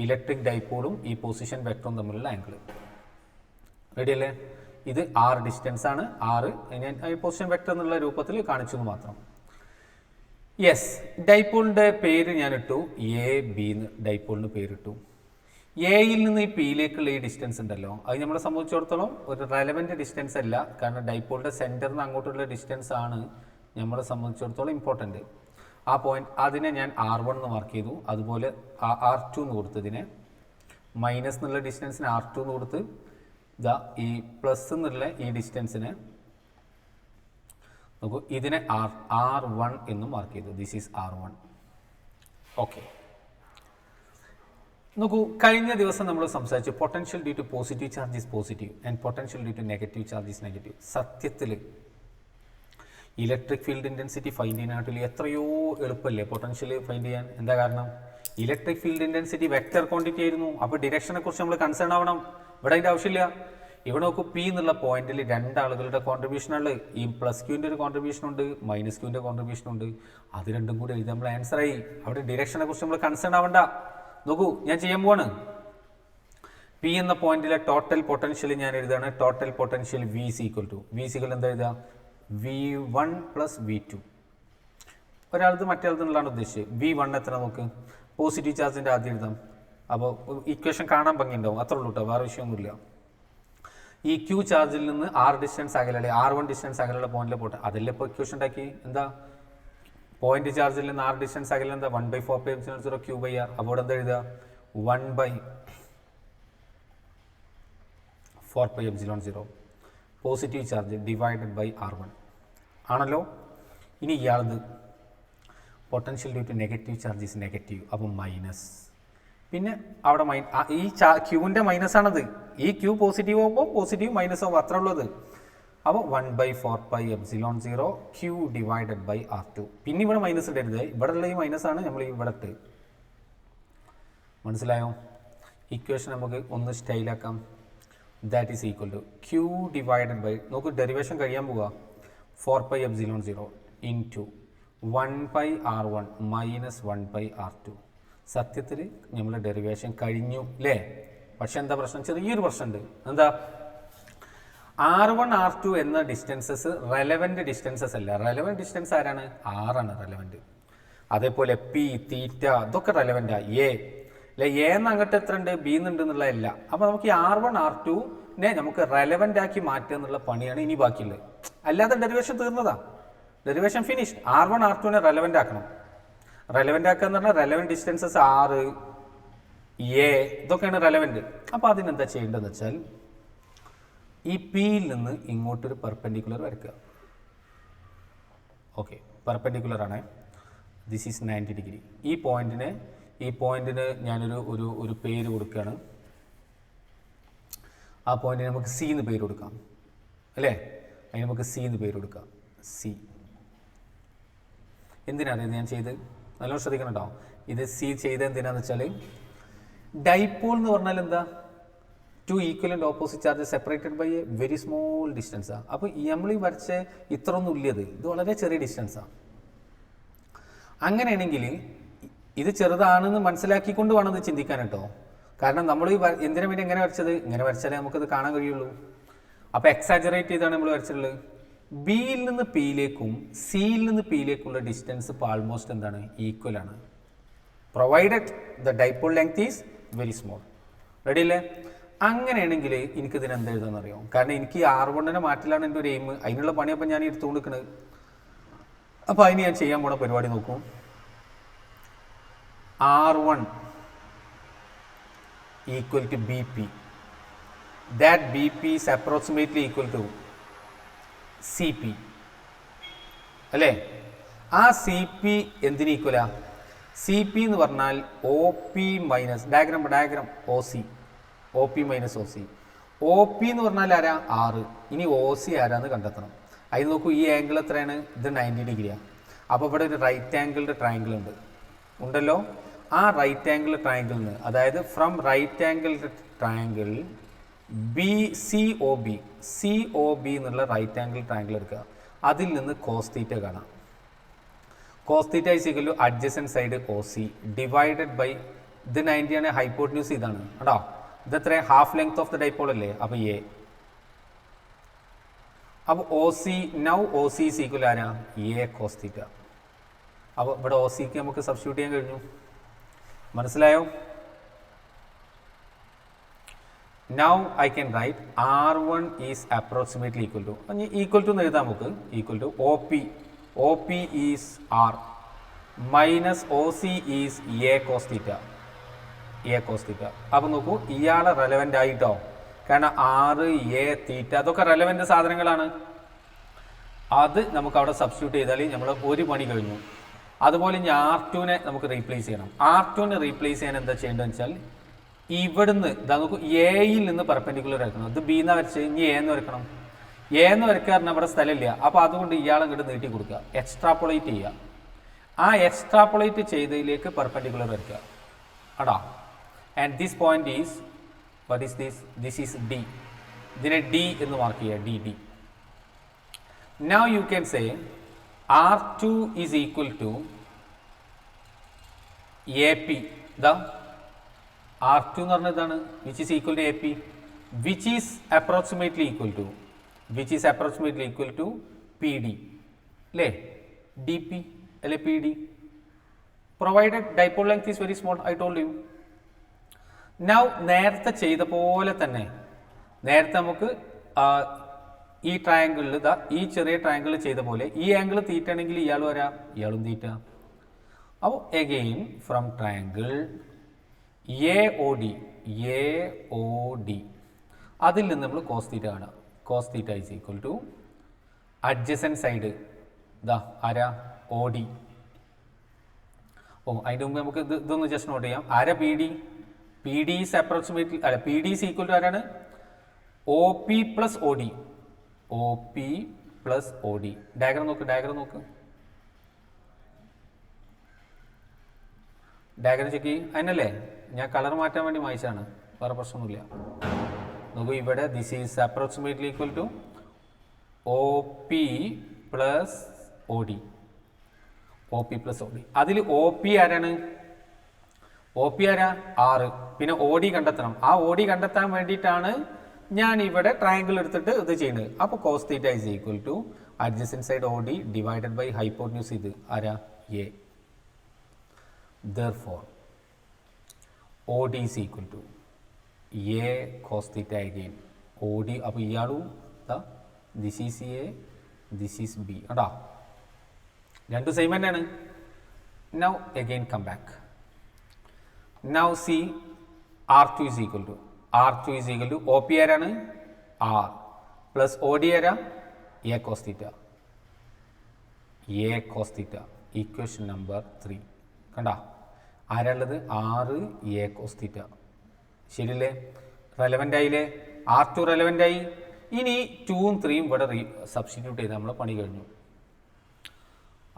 Speaker 1: ഇലക്ട്രിക് ഡൈപോളും ഈ പൊസിഷൻ വെക്ടറും തമ്മിലുള്ള ആംഗിള്. റെഡി അല്ലേ? ഇത് r ഡിസ്റ്റൻസ് ആണ്. r ഞാൻ പൊസിഷൻ വെക്ടർ എന്നുള്ള രൂപത്തിൽ കാണിച്ചു എന്ന് മാത്രം. യെസ്, ഡൈപോളിൻ്റെ പേര് ഞാൻ ഇട്ടു, എ ബി എന്ന് ഡൈപോളിന് പേരിട്ടു. എയിൽ നിന്ന് ഈ പിയിലേക്കുള്ള ഈ ഡിസ്റ്റൻസ് ഉണ്ടല്ലോ, അത് നമ്മളെ സംബന്ധിച്ചിടത്തോളം ഒരു റെലവൻറ്റ് ഡിസ്റ്റൻസ് അല്ല. കാരണം ഡൈപോളിൻ്റെ സെൻറ്ററിൽ നിന്ന് അങ്ങോട്ടുള്ള ഡിസ്റ്റൻസ് ആണ് നമ്മളെ സംബന്ധിച്ചിടത്തോളം ഇമ്പോർട്ടൻറ്റ്. ആ പോയിന്റ് അതിനെ ഞാൻ R1 എന്ന് മാർക്ക് ചെയ്തു. അതുപോലെ R2 എന്ന് കൊടുത്തു. ഇതിനെ മൈനസ് എന്നുള്ള ഡിസ്റ്റൻസിന് R2 എന്ന് കൊടുത്ത് ഇതാ ഈ പ്ലസ് എന്നുള്ള ഈ ഡിസ്റ്റൻസിന് നോക്കൂ, ഇതിനെ R1 എന്ന് മാർക്ക് ചെയ്തു. This is R1. ഓക്കെ, നോക്കൂ, കഴിഞ്ഞ ദിവസം നമ്മൾ സംസാരിച്ചു potential due to positive charge is positive and potential due to negative charge is negative. സത്യത്തിൽ ഇലക്ട്രിക് ഫീൽഡ് ഇൻറ്റൻസിറ്റി ഫൈൻഡ് ചെയ്യാനായിട്ടില്ല എത്രയോ എളുപ്പമല്ലേ പൊട്ടൻഷ്യൽ ഫൈൻഡ് ചെയ്യാൻ? എന്താ കാരണം? Electric field intensity vector quantity ആയിരുന്നു. അപ്പോൾ ഡിറക്ഷനെ കുറിച്ച് നമ്മൾ കൺസേൺ ആവണം. ഇവിടെ അതിൻ്റെ ആവശ്യമില്ല. ഇവിടെ നോക്കൂ, പി എന്നുള്ള പോയിന്റിൽ രണ്ടാളുകളുടെ കോൺട്രിബ്യൂഷനുണ്ട്. ഈ പ്ലസ് ക്യൂവിൻ്റെ ഒരു കോൺട്രിബ്യൂഷൻ ഉണ്ട്, മൈനസ് ക്യൂവിൻ്റെ കോൺട്രിബ്യൂഷൻ ഉണ്ട്. അത് രണ്ടും കൂടി എഴുതി നമ്മൾ ആൻസർ ആയി. അവിടെ ഡിറക്ഷനെ കുറിച്ച് നമ്മൾ കൺസേൺ ആവണ്ട. നോക്കൂ, ഞാൻ ചെയ്യാൻ പോവാണ്. പി എന്ന പോയിന്റിലെ ടോട്ടൽ പൊട്ടൻഷ്യൽ ഞാൻ എഴുതാണ്. ടോട്ടൽ പൊട്ടൻഷ്യൽ വി ഈക്വൽ എന്താ എഴുതുക? V1 + V2. ഒരാളത് മറ്റേ ആളെന്നുള്ളതാണ് ഉദ്ദേശിച്ചത്. V1 എത്ര നോക്ക്, പോസിറ്റീവ് ചാർജിൻ്റെ ആദ്യം എഴുതാം. അപ്പോൾ ഇക്വേഷൻ കാണാൻ ഭംഗിയുണ്ടാവും, അത്ര ഉള്ളൂ കേട്ടോ, വേറെ വിഷയമൊന്നുമില്ല. ഈ Q ചാർജിൽ നിന്ന് R ഡിസ്റ്റൻസ് അകലെ, R1 ഡിസ്റ്റൻസ് അകലെയുള്ള പോയിന്റിൽ പോട്ടെ, അതല്ലേ ഇപ്പോൾ ഇക്വേഷൻ ഉണ്ടാക്കി. എന്താ പോയിന്റ് ചാർജിൽ നിന്ന് R ഡിസ്റ്റൻസ് അകലെ എന്താ 1/4πε0 Q/R. അപ്പോൾ എന്താ എഴുതുക? 1/4πε0 positive charge divided by R1 ആണല്ലോ. ഇനി ഇയാളത് potential due to negative charge is negative. അപ്പോൾ മൈനസ്, പിന്നെ അവിടെ ഈ ക്യൂവിൻ്റെ മൈനസ് ആണത്. ഈ ക്യൂ പോസിറ്റീവ് ആകുമ്പോൾ പോസിറ്റീവ് മൈനസ് ആകുമ്പോൾ അത്ര ഉള്ളത്. അപ്പോൾ 1/4πε0 Q ഡിവൈഡഡ് ബൈ R2. പിന്നെ ഇവിടെ മൈനസ് ഇടരുത്, ഇവിടെ ഉള്ള ഈ മൈനസ് ആണ് നമ്മൾ ഇവിടെ ഇട്ട്. മനസ്സിലായോ? ഇക്വേഷൻ നമുക്ക് ഒന്ന് സ്റ്റൈലാക്കാം. That is equal to Q divided by, നോക്ക് ഡെറിവേഷൻ കഴിയാൻ പോവുക, 4πε0 ഇൻറ്റു 1/R1 മൈനസ് 1/R2. സത്യത്തിൽ നമ്മൾ ഡെറിവേഷൻ കഴിഞ്ഞു അല്ലേ? പക്ഷെ എന്താ പ്രശ്നം? ചെറിയൊരു പ്രശ്നമുണ്ട്. എന്താ? R1 R2 എന്ന ഡിസ്റ്റൻസസ് റെലവൻറ്റ് ഡിസ്റ്റൻസസ് അല്ല. റെലവൻറ്റ് ഡിസ്റ്റൻസ് ആരാണ്? R ആണ് റെലവൻറ്റ്. അതേപോലെ P, തീറ്റ ഇതൊക്കെ റെലവൻറ്റാണ്. എ അല്ലെ, എ എന്ന് അങ്ങോട്ട് എത്ര ഉണ്ട്, ബി എന്നുണ്ട് എന്നുള്ളതല്ല. അപ്പോൾ നമുക്ക് ഈ R1 R2നെ നമുക്ക് റെലവൻ്റ് ആക്കി മാറ്റുക എന്നുള്ള പണിയാണ് ഇനി ബാക്കിയുള്ളത്. അല്ലാതെ ഡെറിവേഷൻ തീർന്നതാ, ഡെറിവേഷൻ ഫിനിഷ്. R1 R2നെ റെലവൻ്റ് ആക്കണം. റെലവൻ്റ് ആക്കുക എന്ന് പറഞ്ഞാൽ റെലവൻറ്റ് ഡിസ്റ്റൻസസ് R, എ ഇതൊക്കെയാണ് റെലവൻറ്റ്. അപ്പോൾ അതിനെന്താ ചെയ്യേണ്ടതെന്ന് വെച്ചാൽ ഈ പിയിൽ നിന്ന് ഇങ്ങോട്ടൊരു പെർപെൻഡിക്കുലർ വരയ്ക്കുക. ഓക്കെ, പെർപെൻഡിക്കുലർ ആണ്. This is 90 degree. ഈ പോയിന്റിന് ഞാനൊരു ഒരു പേര് കൊടുക്കുകയാണ്. ആ പോയിന്റിന് നമുക്ക് സി എന്ന് പേര് കൊടുക്കാം അല്ലേ? അതിന് നമുക്ക് സി എന്ന് പേര് കൊടുക്കാം. സി എന്തിനാണ് ഇത് ഞാൻ ചെയ്ത്? നല്ലോണം ശ്രദ്ധിക്കണം കേട്ടോ. ഇത് സി ചെയ്ത് എന്തിനാന്ന് വെച്ചാൽ ഡൈപോൾ എന്ന് പറഞ്ഞാൽ എന്താ? Two equivalent opposite charges separated by a very small ഡിസ്റ്റൻസാണ്. അപ്പോൾ നമ്മൾ ഈ വരച്ച ഇത്ര ഒന്നും ഇല്ലത്, ഇത് വളരെ ചെറിയ ഡിസ്റ്റൻസാണ്. അങ്ങനെയാണെങ്കിൽ ഇത് ചെറുതാണെന്ന് മനസ്സിലാക്കിക്കൊണ്ട് വേണം ഇത് ചിന്തിക്കാൻ കേട്ടോ. കാരണം നമ്മൾ ഈ എന്തിനു വേണ്ടി എങ്ങനെ വരച്ചത്? ഇങ്ങനെ വരച്ചാലേ നമുക്കത് കാണാൻ കഴിയുള്ളൂ. അപ്പോൾ എക്സാജറേറ്റ് ചെയ്താണ് നമ്മൾ വരച്ചിട്ടുള്ളത്. ബിയിൽ നിന്ന് പിയിലേക്കും സിയിൽ നിന്ന് പിയിലേക്കുള്ള ഡിസ്റ്റൻസ് ഇപ്പോൾ ആൾമോസ്റ്റ് എന്താണ്? ഈക്വൽ ആണ്, provided the dipole length is very small. Ready അല്ലേ? അങ്ങനെയാണെങ്കിൽ എനിക്കിതിന് എന്താ എഴുതാമെന്ന് അറിയാം. കാരണം എനിക്ക് R1നെ മാറ്റിലാണ് എൻ്റെ ഒരു എയിം. അതിനുള്ള പണിയപ്പോൾ ഞാൻ എടുത്തുകൊണ്ട് നിൽക്കുന്നത്. അപ്പോൾ അതിന് ഞാൻ ചെയ്യാൻ പോണ പരിപാടി നോക്കും. R1 equal to BP. That BP is approximately equal to CP. അല്ലേ? ആ CP എന്തിന് ഈക്വലാ? CP എന്ന് പറഞ്ഞാൽ OP minus diagram OC. OP minus OC. OP എന്ന് പറഞ്ഞാൽ ആരാ? 6. ഇനി OC ആരാന്ന് കണ്ടെത്തണം. അതിന് നോക്കൂ, ഈ ആംഗിൾ എത്രയാണ്? ഇത് 90 ഡിഗ്രിയാണ്. അപ്പോൾ ഇവിടെ ഒരു റൈറ്റ് ആംഗിളിൻ്റെ ട്രയാങ്കിൾ ഉണ്ടല്ലോ. ആ റൈറ്റ് ആംഗിൾ ട്രയാങ്കിളിന്, അതായത് from right angle triangle COB എന്നുള്ള റൈറ്റ് ആംഗിൾ ട്രയാങ്കിൾ എടുക്കുക. അതിൽ നിന്ന് കോസ് തീറ്റ കാണാം. Cos theta is equal to adjacent side OC divided by ഇത് 90 ആണ്. ഹൈപ്പോട്ടന്യൂസ് ഇതാണ് കേട്ടോ. ഇതെത്ര? Half length of the dipole അല്ലേ? അപ്പോൾ എ. അപ്പോൾ OC ഈസ് ഈക്വൽ ആരാ? A cos theta. അപ്പോൾ ഇവിടെ OCക്ക് നമുക്ക് സബ്സ്റ്റിറ്റ്യൂട്ട് ചെയ്യാൻ കഴിഞ്ഞു. മനസ്സിലായോ? Now I can write R1 is approximately equal to, equal to എഴുതാം നമുക്ക്, equal to OP is R minus OC is A cos theta. അപ്പോൾ നോക്കൂ, ഇയാളെ റെലവൻ്റ് ആയിട്ടോ, കാരണം R, A, തീറ്റ അതൊക്കെ റെലവൻ്റ് സാധനങ്ങളാണ്. അത് നമുക്ക് അവിടെ സബ്സ്റ്റിറ്റ്യൂട്ട് ചെയ്താൽ നമ്മൾ ഒരു പണി കഴിഞ്ഞു. അതുപോലെ ഇനി R2നെ നമുക്ക് റീപ്ലേസ് ചെയ്യണം. R2നെ റീപ്ലേസ് ചെയ്യാൻ എന്താ ചെയ്യേണ്ടതെന്ന് വെച്ചാൽ, ഇവിടുന്ന് നമുക്ക് എയിൽ നിന്ന് പെർപെൻഡിക്കുലർ വരക്കണം. ഇത് ബി എന്ന് വരച്ച് ഇനി എ എന്ന് വരക്കണം. എ എന്ന് വരയ്ക്കാറിന് അവിടെ സ്ഥലമില്ല. അപ്പോൾ അതുകൊണ്ട് ഇയാളെ ഇങ്ങോട്ട് നീട്ടി കൊടുക്കുക, എക്സ്ട്രാപ്പൊളേറ്റ് ചെയ്യുക. ആ എക്സ്ട്രാപ്പൊളേറ്റ് ചെയ്തതിലേക്ക് പെർപെൻഡിക്കുലർ വരയ്ക്കുക. അടാ, and this point is, what is this? This is D. ഇതിനെ ഡി എന്ന് മാർക്ക് ചെയ്യുക, D. Now you can say R2 is equal to AP. The R2 എന്ന് പറഞ്ഞാൽ ഇതാണ്, which is equal to AP, which is approximately equal to PD. അല്ലേ? DP അല്ലെ PD. Provided dipole length is very small, I told you. Now നേരത്തെ ചെയ്ത പോലെ തന്നെ, നേരത്തെ നമുക്ക് ഈ ട്രയാങ്കിളിൽ ഈ ചെറിയ ട്രയാങ്കിൾ ചെയ്ത പോലെ ഈ ആംഗിൾ തീറ്റ ആണെങ്കിൽ ഇയാൾ വരാം, ഇയാളും തീറ്റ. അപ്പോൾ എഗെയിൻ ഫ്രം ട്രയാങ്കിൾ AOD അതിൽ നിന്ന് നമ്മൾ കോസ് തീറ്റ കാണാം. Cos theta is equal to adjacent side ആരാ? OD. അതിൻ്റെ മുമ്പ് നമുക്ക് ഇതൊന്ന് ജസ്റ്റ് നോട്ട് ചെയ്യാം. ആരാ? PD ഈസ് അപ്രോക്സിമേറ്റ്ലി, അല്ല, PD ഈസ് ഈക്വൽ ടു ആരാണ്? OP plus OD. ഡയഗ്രം നോക്ക്. ഡയഗ്രം ചെക്ക് ചെയ്യും. അതിനല്ലേ ഞാൻ കളർ മാറ്റാൻ വേണ്ടി വായിച്ചാണ്, വേറെ പ്രശ്നമൊന്നുമില്ല. നോക്കൂ, ഇവിടെ this is approximately equal to OP plus OD. അതിൽ OP ആരാണ്? OP ആരാ? 6. പിന്നെ OD കണ്ടെത്തണം. ആ OD കണ്ടെത്താൻ വേണ്ടിയിട്ടാണ് ഞാൻ ഇവിടെ ട്രയാങ്കിൾ എടുത്തിട്ട് ഇത് ചെയ്യുന്നത്. അപ്പോൾ cos theta is equal to adjacent side OD divided by hypotenuse, ഇത് ആരാ? A. Therefore OD is equal to A cos theta again OD. അപ്പോൾ ഇയാളും this is A, this is B. കേട്ടോ, രണ്ടും സെയിം തന്നെയാണ്. Now again come back. Now C R2 is equal to OP ആരാണ്? R പ്ലസ് OD ആരാ? A cos theta. Equation number 3 കണ്ട, ആരാളുള്ളത്? 6 A cos theta. ശരിയല്ലേ? റെലവൻ്റ് ആയില്ലേ? R2 റെലവൻ്റ് ആയി. ഇനി 2ഉം 3ഉം ഇവിടെ സബ്സ്റ്റിറ്റ്യൂട്ട് ചെയ്ത് നമ്മൾ പണി കഴിഞ്ഞു.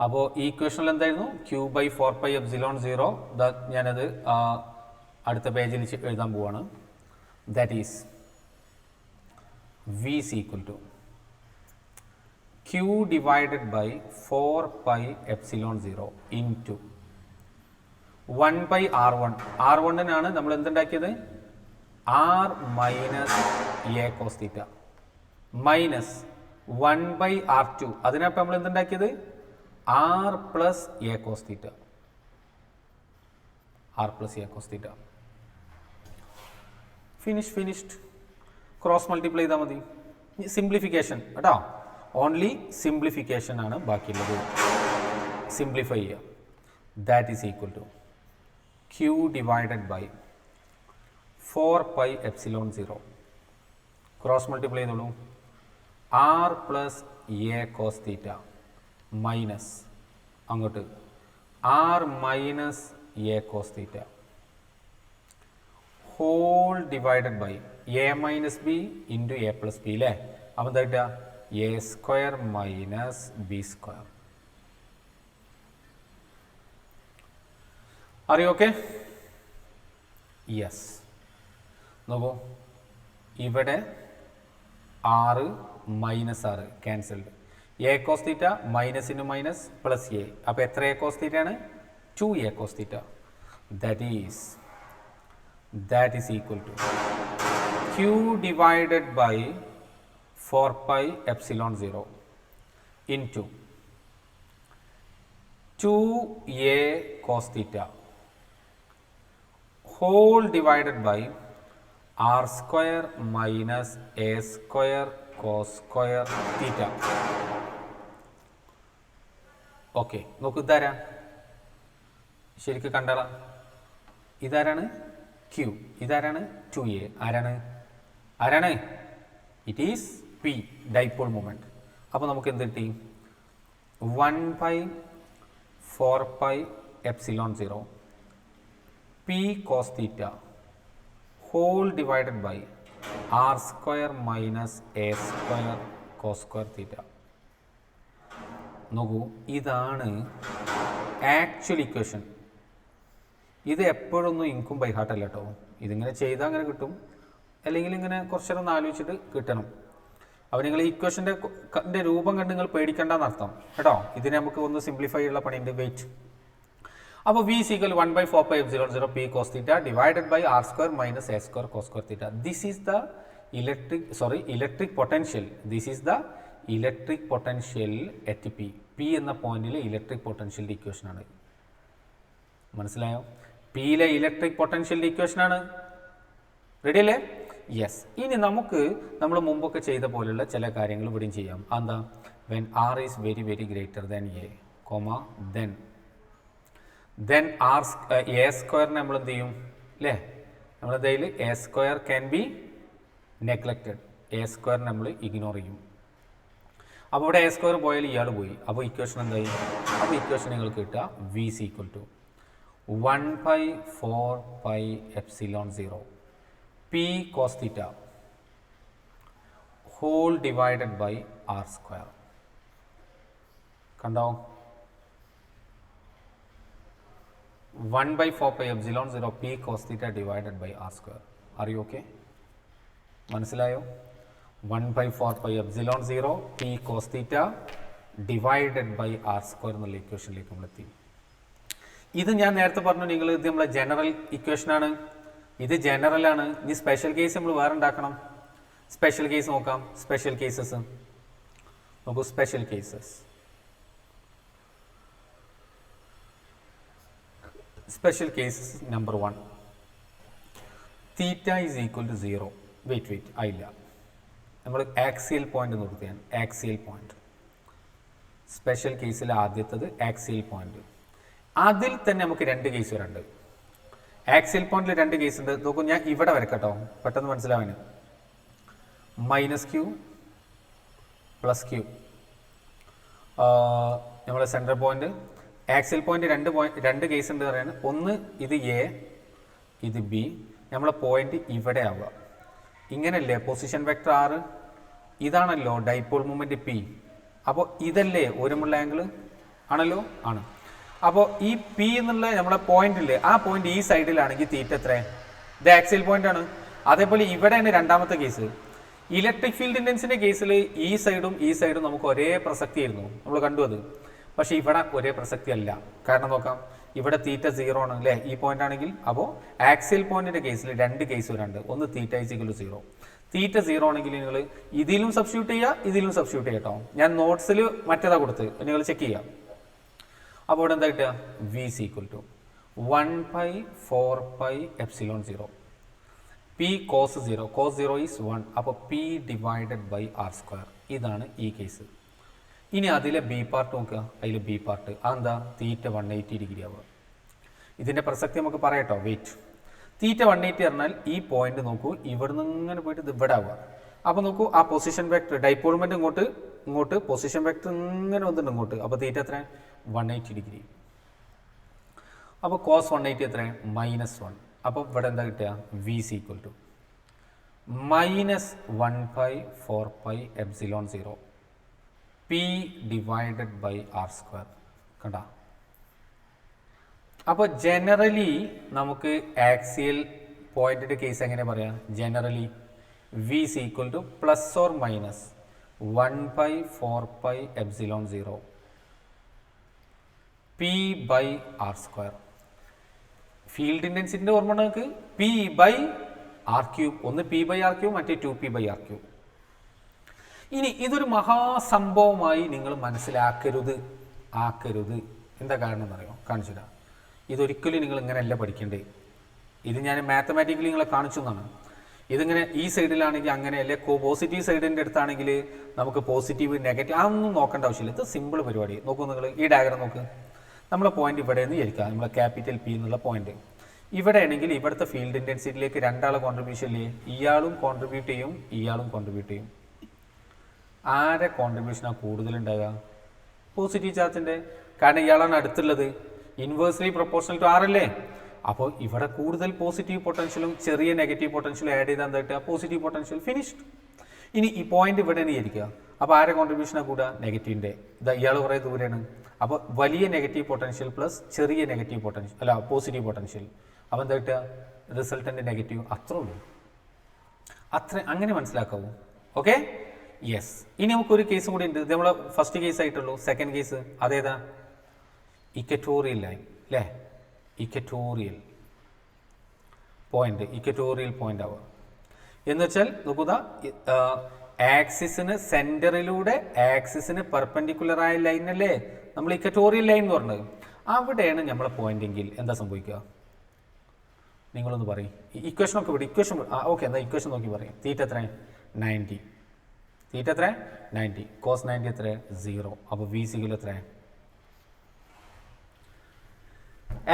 Speaker 1: അപ്പോൾ ഈ ഇക്വേഷനിൽ എന്തായിരുന്നു? Q/4πε0. ഞാനത് അടുത്ത പേജിൽ എഴുതാൻ പോവാണ്. That is V is equal to Q divided by 4πε0 into 1/R1. R1-നാണ് നമ്മൾ എന്തുണ്ടാക്കിയത്? R minus A cos theta minus 1/R2. അതിനപ്പം നമ്മൾ എന്തുണ്ടാക്കിയത്? R plus A cos theta. Finished. Cross multiply ചെയ്താൽ മതി. സിംപ്ലിഫിക്കേഷൻ കേട്ടോ, ഓൺലി സിംപ്ലിഫിക്കേഷൻ ആണ് ബാക്കിയുള്ളത്. സിംപ്ലിഫൈ ചെയ്യുക. That is equal to Q divided by 4πε0. Cross multiply ചെയ്തോളൂ. R plus A cos theta minus അങ്ങോട്ട് R minus A cos theta whole divided by A minus B into A plus B അല്ലേ? അപ്പം എന്താ കിട്ടുക? A square minus B square. അറിയോ? Okay, yes. നോക്കൂ, ഇവിടെ 6 മൈനസ് 6 cancelled. A cos theta minus into minus plus A. അപ്പോൾ എത്ര A cos theta ആണ്? 2A cos theta. That is equal to Q divided by 4πε0 into 2A cos theta whole divided by R square minus A square cos square theta. Okay, നോക്കൂ ഇതാരാ, ശരിക്കും കണ്ടള, ഇതാരാണ് ക്യൂ, ഇതാരാണ് 2a, ആരാണ് it is P, dipole moment. അപ്പോൾ നമുക്ക് എന്ത് കിട്ടി? 1/4πε0 P cos theta whole divided by R square minus A square cos square theta. നോക്കൂ, ഇതാണ് ആക്ച്വൽ ഇക്വേഷൻ. ഇത് എപ്പോഴൊന്നും ഇൻകും ബൈ ഹാർട്ട് അല്ല കേട്ടോ. ഇതിങ്ങനെ ചെയ്താൽ അങ്ങനെ കിട്ടും, അല്ലെങ്കിൽ ഇങ്ങനെ കുറച്ചേരം ഒന്ന് ആലോചിച്ചിട്ട് കിട്ടണം. അപ്പോൾ നിങ്ങൾ ഈ ഇക്വേഷൻ്റെ രൂപം കണ്ട് നിങ്ങൾ പേടിക്കേണ്ടെന്നർത്ഥം കേട്ടോ. ഇതിനെ നമുക്ക് ഒന്ന് സിംപ്ലിഫൈ ഉള്ള പണിയുണ്ട്. വെയിറ്റ്. അപ്പോൾ v is equal 1/4πε0 p cos theta divided by r square minus a square cos square theta. This is the electric potential. This is the electric potential at p. P എന്ന പോയിന്റിലെ ഇലക്ട്രിക് പൊട്ടൻഷ്യലിൻ്റെ ഇക്വേഷനാണ്. മനസ്സിലായോ? പിയിലെ ഇലക്ട്രിക് പൊട്ടൻഷ്യലിൻ്റെ ഇക്വേഷനാണ്. റെഡി അല്ലേ? യെസ്. ഇനി നമുക്ക് നമ്മൾ മുമ്പൊക്കെ ചെയ്ത പോലെയുള്ള ചില കാര്യങ്ങൾ ഇവിടെയും ചെയ്യാം. എന്താ? When R is very very greater than A comma then R A സ്ക്വയറിനെ നമ്മൾ എന്ത് ചെയ്യും അല്ലേ? നമ്മളെന്തായാലും A square can be neglected. A square നമ്മൾ ഇഗ്നോർ ചെയ്യും. അപ്പോൾ ഇവിടെ എ സ്ക്വയർ പോയാൽ ഇയാൾ പോയി. അപ്പോൾ ഇക്വേഷൻ എന്തായി? അപ്പോൾ ഇക്വേഷൻ നിങ്ങൾക്ക് കിട്ടുക v is equal to 1/4πε0 p cos theta whole divided by r square. കണ്ടോ? 1/4πε0 p cos theta divided by r square. Are you okay? മനസ്സിലായോ? 1/4πε0 p cos theta divided by r square എന്നുള്ള ഇക്വേഷനിലേക്ക് നമ്മളെത്തി. ഇത് ഞാൻ നേരത്തെ പറഞ്ഞു, നിങ്ങൾ ഇത് നമ്മളെ ജനറൽ ഇക്വേഷനാണ്. ഇത് ജനറലാണ്. ഇനി സ്പെഷ്യൽ കേസ് നമ്മൾ വേറെ ഉണ്ടാക്കണം. സ്പെഷ്യൽ കേസ് നോക്കാം. സ്പെഷ്യൽ കേസസ് നോക്കൂ. Special cases number 1, theta is equal to 0. Wait ആയില്ല. നമ്മൾ ആക്സിയൽ പോയിന്റ് നിർത്തിയാണ്. ആക്സിയൽ പോയിന്റ് സ്പെഷ്യൽ കേസിൽ ആദ്യത്തത് ആക്സിയൽ പോയിന്റ്. അതിൽ തന്നെ നമുക്ക് 2 കേസ് വരുന്നുണ്ട്. ആക്സിയൽ പോയിന്റിൽ 2 കേസ് ഉണ്ട്. നോക്കൂ, ഞാൻ ഇവിടെ വരക്കട്ടോ പെട്ടെന്ന് മനസ്സിലാവാൻ. -q + q നമ്മളെ central point. Axial point 2 case ഉണ്ട് പറയുന്നത്. ഒന്ന് ഇത് എ, ഇത് ബി. നമ്മളെ പോയിന്റ് ഇവിടെ ആവുക. ഇങ്ങനല്ലേ പൊസിഷൻ വെക്ടർ r? ഇതാണല്ലോ ഡൈപോൾ മൊമെന്റ് p. അപ്പോൾ ഇതല്ലേ ഒരുമുള്ള ആംഗിൾ ആണല്ലോ? ആണ്. അപ്പോൾ ഈ പി എന്നുള്ള നമ്മളെ പോയിന്റ് ഇല്ലേ, ആ പോയിന്റ് ഈ സൈഡിലാണെങ്കിൽ തീറ്റ എത്ര? ഇത് ആക്സിയൽ പോയിന്റ് ആണ്. അതേപോലെ ഇവിടെയാണ് രണ്ടാമത്തെ കേസ്. ഇലക്ട്രിക് ഫീൽഡ് ഇൻഡൻസിന്റെ കേസിൽ ഈ സൈഡും നമുക്ക് ഒരേ പ്രസക്തി ആയിരുന്നു, നമ്മൾ കണ്ടു അത്. പക്ഷെ ഇവിടെ ഒരേ പ്രസക്തി അല്ല. കാരണം നോക്കാം, ഇവിടെ തീറ്റ 0 ആണ് അല്ലേ, ഈ പോയിന്റ് ആണെങ്കിൽ. അപ്പോൾ ആക്സിയൽ പോയിന്റിന്റെ കേസിൽ 2 കേസ് വരുന്നുണ്ട്. ഒന്ന് തീറ്റ ഈസ് ഈക്വൽ ടു 0. തീറ്റ 0 ആണെങ്കിൽ നിങ്ങൾ ഇതിലും സബ്സ്റ്റിറ്റ്യൂട്ട് ചെയ്യുക, ഇതിലും സബ്സ്റ്റിറ്റ്യൂട്ട് ചെയ്യട്ടോ. ഞാൻ നോട്ട്സിൽ മറ്റേതാ കൊടുത്ത്, നിങ്ങൾ ചെക്ക് ചെയ്യാം. അപ്പോൾ ഇവിടെ എന്താ കിട്ടുക? v is equal to 1/4πε0 p cos 0. cos 0 is 1. അപ്പോൾ p divided by r square. ഇതാണ് ഈ കേസ്. ഇനി അതിലെ ബി പാർട്ട് നോക്കുക. അതിൽ ബി പാർട്ട് അതെന്താ? തീറ്റ 180 ഡിഗ്രി ആവുക. ഇതിൻ്റെ പ്രസക്തി നമുക്ക് പറയട്ടോ. വെയിറ്റ്. തീറ്റ 180 പറഞ്ഞാൽ ഈ പോയിന്റ് നോക്കൂ, ഇവിടെ നിന്ന് ഇങ്ങനെ പോയിട്ട് ഇത് ഇവിടെ ആവുക. അപ്പോൾ നോക്കൂ, ആ പൊസിഷൻ വെക്ടർ ഡൈപോൾമെന്റ് ഇങ്ങോട്ട് പൊസിഷൻ വെക്ടർ ഇങ്ങനെ വന്നിട്ട് ഇങ്ങോട്ട്. അപ്പോൾ തീറ്റ എത്ര? 180 ഡിഗ്രി. അപ്പോൾ കോസ് 180 എത്ര? -1. അപ്പോൾ ഇവിടെ എന്താ കിട്ടുക? v is equal to -1/4πε0 p divided by r square. കണ്ട? അപ്പോൾ ജനറലി നമുക്ക് ആക്സിയൽ പോയിന്റിന്റെ കേസ് എങ്ങനെ പറയാം? Generally v is equal to ±1/4πε0 p by r square. Field ഇൻറ്റൻസിറ്റിൻ്റെ ഓർമ്മ നമുക്ക് p by r3. ഒന്ന് p by r3, മറ്റേ 2p by r3. ഇനി ഇതൊരു മഹാസംഭവമായി നിങ്ങൾ മനസ്സിലാക്കരുത്. എന്താ കാരണം എന്നറിയോ? കാണിച്ചില്ല. ഇതൊരിക്കലും നിങ്ങൾ ഇങ്ങനെയല്ല പഠിക്കേണ്ടത്. ഇത് ഞാൻ മാത്തമാറ്റിക്കലി നിങ്ങളെ കാണിച്ചു എന്നാണ്. ഇതിങ്ങനെ ഈ സൈഡിലാണെങ്കിൽ അങ്ങനെയല്ലേ, പോസിറ്റീവ് സൈഡിൻ്റെ അടുത്താണെങ്കിൽ നമുക്ക് പോസിറ്റീവ് നെഗറ്റീവ് അതൊന്നും നോക്കേണ്ട ആവശ്യമില്ല. ഇത് സിമ്പിൾ പരിപാടി. നോക്കൂ നിങ്ങൾ ഈ ഡയഗ്രം നോക്ക്. നമ്മളെ പോയിന്റ് ഇവിടെ നിന്ന് ഇരിക്കുക, നമ്മളെ ക്യാപിറ്റൽ പി എന്നുള്ള പോയിന്റ് ഇവിടെ ആണെങ്കിൽ ഇവിടുത്തെ ഫീൽഡ് ഇൻറ്റൻസിറ്റിയിലേക്ക് രണ്ടാളെ കോൺട്രിബ്യൂഷൻ ഇല്ലേ, ഇയാളും കോൺട്രിബ്യൂട്ട് ചെയ്യും ഇയാളും കോൺട്രിബ്യൂട്ട് ചെയ്യും. ആരെ കോൺട്രിബ്യൂഷനാണ് കൂടുതലുണ്ടാകുക? പോസിറ്റീവ് ചാർജിൻ്റെ. കാരണം ഇയാളാണ് അടുത്തുള്ളത്, ഇൻവേഴ്സ്ലി പ്രൊപ്പോർഷണൽ ടു ആർ അല്ലേ. അപ്പോൾ ഇവിടെ കൂടുതൽ പോസിറ്റീവ് പൊട്ടൻഷ്യലും ചെറിയ നെഗറ്റീവ് പൊട്ടൻഷ്യലും ആഡ് ചെയ്താൽ എന്താ കിട്ടുക? Positive potential finished. ഇനി ഈ പോയിന്റ് ഇവിടെ തന്നെ ഇരിക്കുക. അപ്പോൾ ആരെ കോൺട്രിബ്യൂഷനാണ് കൂടുക? നെഗറ്റീവിൻ്റെ. ഇതാ ഇയാൾ കുറേ ദൂരെയാണ്. അപ്പോൾ വലിയ നെഗറ്റീവ് പൊട്ടൻഷ്യൽ പ്ലസ് ചെറിയ നെഗറ്റീവ് പൊട്ടൻഷ്യൽ അല്ല പോസിറ്റീവ് പൊട്ടൻഷ്യൽ. അപ്പോൾ എന്താ കിട്ടുക? Resultant negative. അത്രേ ഉള്ളൂ. അങ്ങനെ മനസ്സിലാക്കാവൂ. Okay, yes. ഇനി നമുക്കൊരു കേസ് കൂടി ഉണ്ട്. ഇത് നമ്മളെ ഫസ്റ്റ് കേസ് ആയിട്ടുള്ളൂ. സെക്കൻഡ് കേസ് അതേതാ? ഇക്വറ്റോറിയൽ ലൈൻ അല്ലേ, ഇക്വറ്റോറിയൽ പോയിന്റ്. ഇക്വറ്റോറിയൽ പോയിന്റ് ആവുക എന്ന് വെച്ചാൽ നോക്കുക, ആക്സിസിന് സെന്ററിലൂടെ ആക്സിസിന് പെർപെൻഡിക്കുലറായ ലൈൻ അല്ലേ നമ്മൾ ഇക്വറ്റോറിയൽ ലൈൻ എന്ന് പറഞ്ഞത്. അവിടെയാണ് നമ്മളെ പോയിന്റെങ്കിൽ എന്താ സംഭവിക്കുക? നിങ്ങളൊന്ന് പറയും. ഇക്വേഷനൊക്കെ വിടും. ഇക്വേഷൻ ഓക്കെ, എന്താ ഇക്വേഷൻ നോക്കി പറയും. തീറ്റ എത്ര? 90. തീറ്റ എത്ര? 90. കോസ് 90 എത്ര? 0. അപ്പോൾ വി സിഗിൽ എത്ര?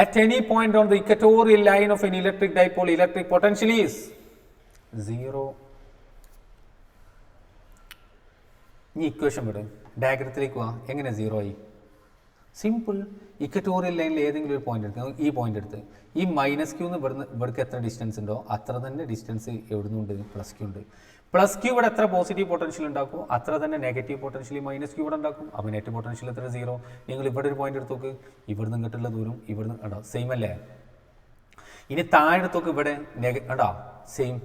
Speaker 1: At any point on the equatorial line of an electric dipole, electric potential is 0. ഇനി ഇക്വേഷൻ വിടും, ഡയഗ്രത്തിലേക്ക് പോവാം. എങ്ങനെ 0 ആയി? സിമ്പിൾ. ഇക്വറ്റോറിയൽ ലൈനിൽ ഏതെങ്കിലും ഒരു പോയിന്റ് എടുത്ത്, ഈ പോയിന്റ് എടുത്ത് ഈ മൈനസ് ക്യൂ എന്ന് ഇവിടേക്ക് എത്ര ഡിസ്റ്റൻസ് ഉണ്ടോ അത്ര തന്നെ ഡിസ്റ്റൻസ് എവിടുന്നുണ്ട്? പ്ലസ് ക്യൂ ഉണ്ട്. പ്ലസ് ക്യൂ ഇവിടെ എത്ര പോസിറ്റീവ് പൊട്ടൻഷ്യൽ ഉണ്ടാക്കും അത്ര തന്നെ നെഗറ്റീവ് പൊട്ടൻഷ്യൽ മൈനസ് ക്യൂ ഇവിടെ ഉണ്ടാക്കും. അപ്പോൾ നെറ്റ് പൊട്ടൻഷ്യൽ എത്ര? 0. നിങ്ങൾ ഇവിടെ ഒരു പോയിന്റ് എടുത്ത് നോക്ക്, ഇവിടുന്ന് ഇങ്ങോട്ടുള്ള ദൂരം ഇവിടുന്ന് ഉണ്ടോ? സെയിം അല്ലേ? ഇനി താഴെ എടുത്ത് നോക്ക്, ഇവിടെ ഉണ്ടോ? സെയിം.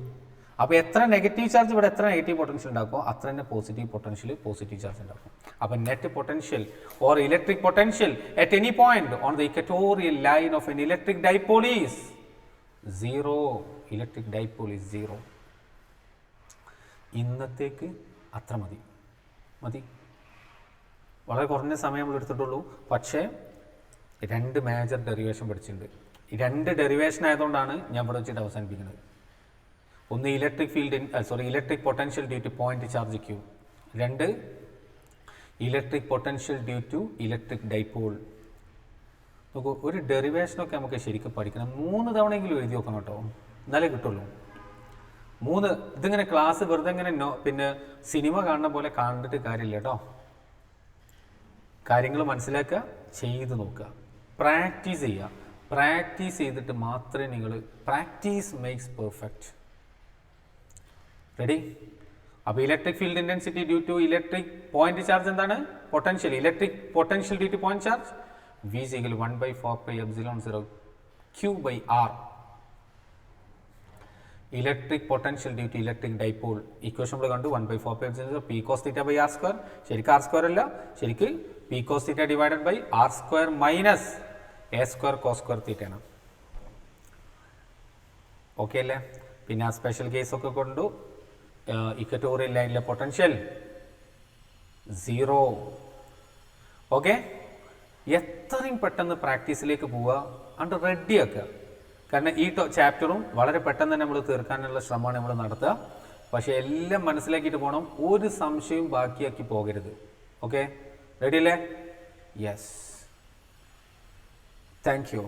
Speaker 1: അപ്പോൾ എത്ര നെഗറ്റീവ് ചാർജ് ഇവിടെ എത്ര നെഗറ്റീവ് പൊട്ടൻഷ്യൽ ഉണ്ടാക്കും അത്ര തന്നെ പോസിറ്റീവ് പൊട്ടൻഷ്യൽ പോസിറ്റീവ് ചാർജ് ഉണ്ടാക്കും. അപ്പോൾ net potential or electric potential at any point on the equatorial line of N electric dipole is 0. Electric dipole is 0. ഇന്നത്തേക്ക് അത്ര മതി. വളരെ കുറഞ്ഞ സമയം നമ്മൾ എടുത്തിട്ടുള്ളൂ. പക്ഷേ 2 മേജർ ഡെറിവേഷൻ പഠിച്ചിട്ടുണ്ട്. ഈ 2 ഡെറിവേഷൻ ആയതുകൊണ്ടാണ് ഞാൻ ഇവിടെ വെച്ചിട്ട് അവസാനിപ്പിക്കുന്നത്. ഒന്ന് electric electric potential due to point charge Q. 2 electric potential due to electric dipole. നോക്കൂ, ഒരു ഡെറിവേഷനൊക്കെ നമുക്ക് ശരിക്കും പഠിക്കണം. 3 തവണയെങ്കിലും എഴുതി നോക്കണം കേട്ടോ, എന്നാലേ കിട്ടുള്ളൂ. 3 ഇതിങ്ങനെ ക്ലാസ് വെറുതെ ഇങ്ങനെ പിന്നെ സിനിമ കാണുന്ന പോലെ കണ്ടിട്ട് കാര്യമില്ല കേട്ടോ. കാര്യങ്ങൾ മനസ്സിലാക്കുക, ചെയ്ത് നോക്കുക, പ്രാക്ടീസ് ചെയ്യുക. പ്രാക്ടീസ് ചെയ്തിട്ട് മാത്രമേ നിങ്ങൾ പ്രാക്ടീസ് മേക്സ് പെർഫെക്റ്റ്. റെഡി? അപ്പോൾ electric field intensity due to electric point charge എന്താണ്? Potential. Electric potential due to point charge V is equal to 1/4πε0 Q/R. Electric potential due to electric dipole equation നമ്മൾ കണ്ടു. 1/4πε0 P cos θ by R square. ശരിക്കും R square അല്ല, ശരിക്കും P cos θ divided by R square minus A square cos square θ ആണ്. ഓക്കെ അല്ലേ? പിന്നെ ആ സ്പെഷ്യൽ കേസൊക്കെ കൊണ്ടു. ഇക്വറ്റോറിയൽ ലൈനിലെ പൊട്ടൻഷ്യൽ 0. ഓക്കെ, എത്രയും പെട്ടെന്ന് പ്രാക്ടീസിലേക്ക് പോവുക, അണ്ട് റെഡിയാക്കുക. കാരണം ഈ ചാപ്റ്ററും വളരെ പെട്ടെന്ന് തന്നെ നമ്മൾ തീർക്കാനുള്ള ശ്രമമാണ് നമ്മൾ നടത്തുക. പക്ഷേ എല്ലാം മനസ്സിലാക്കിയിട്ട് പോകണം, ഒരു സംശയവും ബാക്കിയാക്കി പോകരുത്. ഓക്കെ, റെഡി അല്ലേ? Yes, thank you.